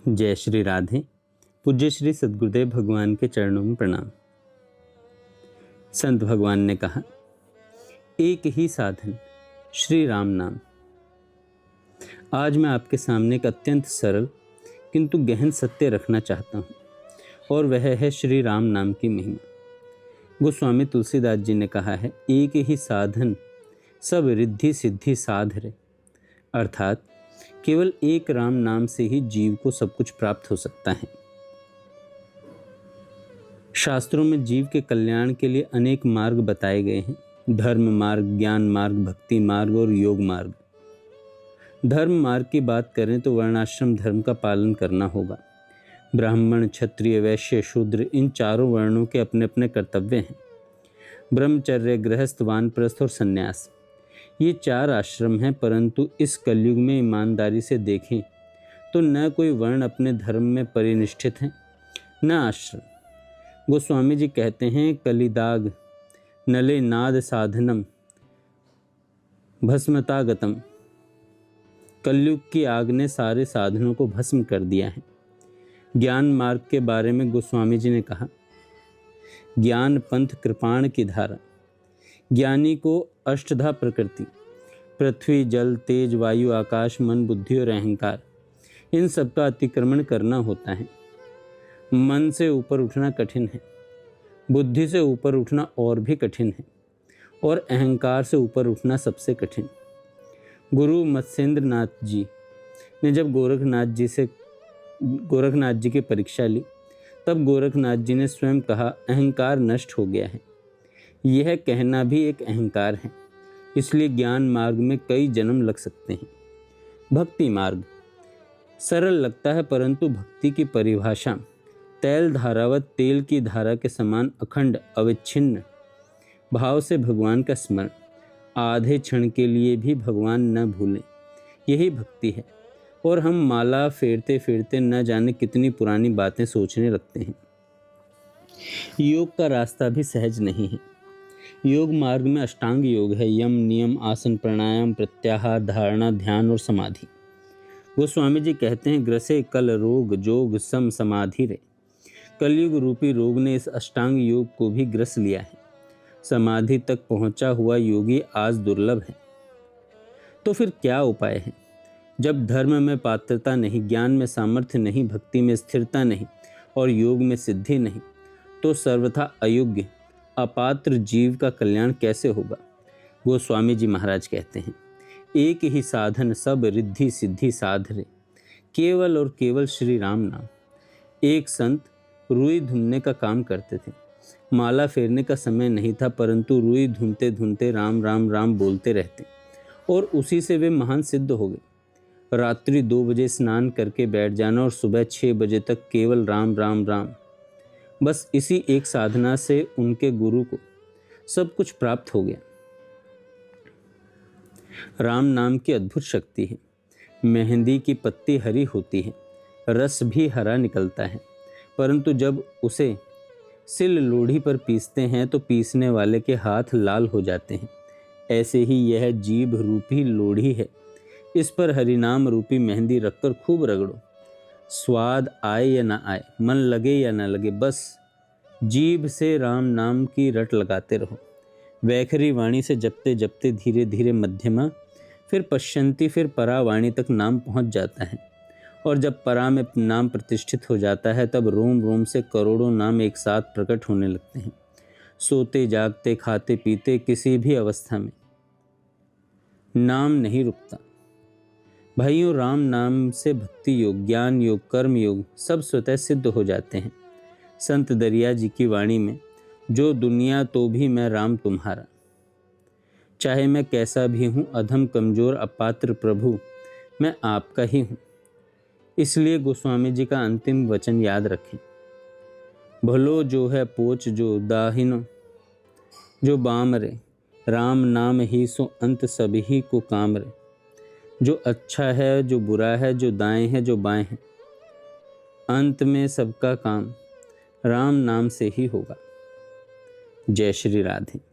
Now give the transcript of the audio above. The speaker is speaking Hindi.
जय श्री राधे। पूज्य श्री सद्गुरुदेव भगवान के चरणों में प्रणाम। संत भगवान ने कहा, एक ही साधन श्री राम नाम। आज मैं आपके सामने एक अत्यंत सरल किंतु गहन सत्य रखना चाहता हूँ, और वह है श्री राम नाम की महिमा। गोस्वामी तुलसीदास जी ने कहा है, एक ही साधन सब रिद्धि सिद्धि साध रे। अर्थात केवल एक राम नाम से ही जीव को सब कुछ प्राप्त हो सकता है। शास्त्रों में जीव के कल्याण के लिए अनेक मार्ग बताए गए हैं। धर्म मार्ग, ज्ञान मार्ग, भक्ति मार्ग और योग मार्ग। धर्म मार्ग की बात करें तो वर्णाश्रम धर्म का पालन करना होगा। ब्राह्मण, क्षत्रिय, वैश्य, शूद्र, इन चारों वर्णों के अपने अपने कर्तव्य हैं। ब्रह्मचर्य, गृहस्थ, वानप्रस्थ और संन्यास, ये चार आश्रम हैं। परंतु इस कलयुग में ईमानदारी से देखें तो न कोई वर्ण अपने धर्म में परिनिष्ठित है, न आश्रम। गोस्वामी जी कहते हैं, कलिदाग नले नाद साधनम भस्मतागतम। कलयुग की आग ने सारे साधनों को भस्म कर दिया है। ज्ञान मार्ग के बारे में गोस्वामी जी ने कहा, ज्ञान पंथ कृपाण की धारा। ज्ञानी को अष्टधा प्रकृति, पृथ्वी, जल, तेज, वायु, आकाश, मन, बुद्धि और अहंकार, इन सब का अतिक्रमण करना होता है। मन से ऊपर उठना कठिन है, बुद्धि से ऊपर उठना और भी कठिन है, और अहंकार से ऊपर उठना सबसे कठिन। गुरु मत्स्येंद्र नाथ जी ने जब गोरखनाथ जी की परीक्षा ली, तब गोरखनाथ जी ने स्वयं कहा, अहंकार नष्ट हो गया है। यह कहना भी एक अहंकार है। इसलिए ज्ञान मार्ग में कई जन्म लग सकते हैं। भक्ति मार्ग सरल लगता है, परंतु भक्ति की परिभाषा तैल धारावत, तेल की धारा के समान अखंड अविच्छिन्न भाव से भगवान का स्मरण, आधे क्षण के लिए भी भगवान न भूलें, यही भक्ति है। और हम माला फेरते फेरते न जाने कितनी पुरानी बातें सोचने लगते हैं। योग का रास्ता भी सहज नहीं है। योग मार्ग में अष्टांग योग है, यम, नियम, आसन, प्राणायाम, प्रत्याहार, धारणा, ध्यान और समाधि। गोस्वामी जी कहते हैं, ग्रसे कल रोग जोग सम समाधि रे। कलयुग रूपी रोग ने इस अष्टांग योग को भी ग्रस लिया है। समाधि तक पहुंचा हुआ योगी आज दुर्लभ है। तो फिर क्या उपाय है? जब धर्म में पात्रता नहीं, ज्ञान में सामर्थ्य नहीं, भक्ति में स्थिरता नहीं और योग में सिद्धि नहीं, तो सर्वथा अयोग्य अपात्र जीव का कल्याण कैसे होगा? गोस्वामी जी महाराज कहते हैं, एक ही साधन सब रिद्धि सिद्धि साध रे। केवल और केवल श्री राम नाम। एक संत रुई धुनने का काम करते थे। माला फेरने का समय नहीं था, परंतु रुई धुनते धुनते राम राम राम बोलते रहते, और उसी से वे महान सिद्ध हो गए। रात्रि 2 बजे स्नान करके बैठ जाना और सुबह 6 बजे तक केवल राम राम राम। बस इसी एक साधना से उनके गुरु को सब कुछ प्राप्त हो गया। राम नाम की अद्भुत शक्ति है। मेहंदी की पत्ती हरी होती है, रस भी हरा निकलता है, परंतु जब उसे सिल लोढ़ी पर पीसते हैं तो पीसने वाले के हाथ लाल हो जाते हैं। ऐसे ही यह जीभ रूपी लोढ़ी है। इस पर हरिनाम रूपी मेहंदी रखकर खूब रगड़ो। स्वाद आए या ना आए, मन लगे या ना लगे, बस जीभ से राम नाम की रट लगाते रहो। वैखरी वाणी से जपते जपते धीरे धीरे मध्यमा, फिर पश्यंती, फिर परा वाणी तक नाम पहुंच जाता है। और जब परा में नाम प्रतिष्ठित हो जाता है, तब रोम रोम से करोड़ों नाम एक साथ प्रकट होने लगते हैं। सोते जागते, खाते पीते, किसी भी अवस्था में नाम नहीं रुकता। भाइयों, राम नाम से भक्ति योग, ज्ञान योग, कर्म योग सब स्वतः सिद्ध हो जाते हैं। संत दरिया जी की वाणी में, जो दुनिया तो भी मैं राम तुम्हारा, चाहे मैं कैसा भी हूँ, अधम कमजोर अपात्र प्रभु मैं आपका ही हूँ। इसलिए गोस्वामी जी का अंतिम वचन याद रखें, भलो जो है पोच जो दाहिनो जो बाम रे, राम नाम ही सो अंत सभी को काम रे। जो अच्छा है, जो बुरा है, जो दाएं है, जो बाएं है, अंत में सबका काम राम नाम से ही होगा। जय श्री राधे।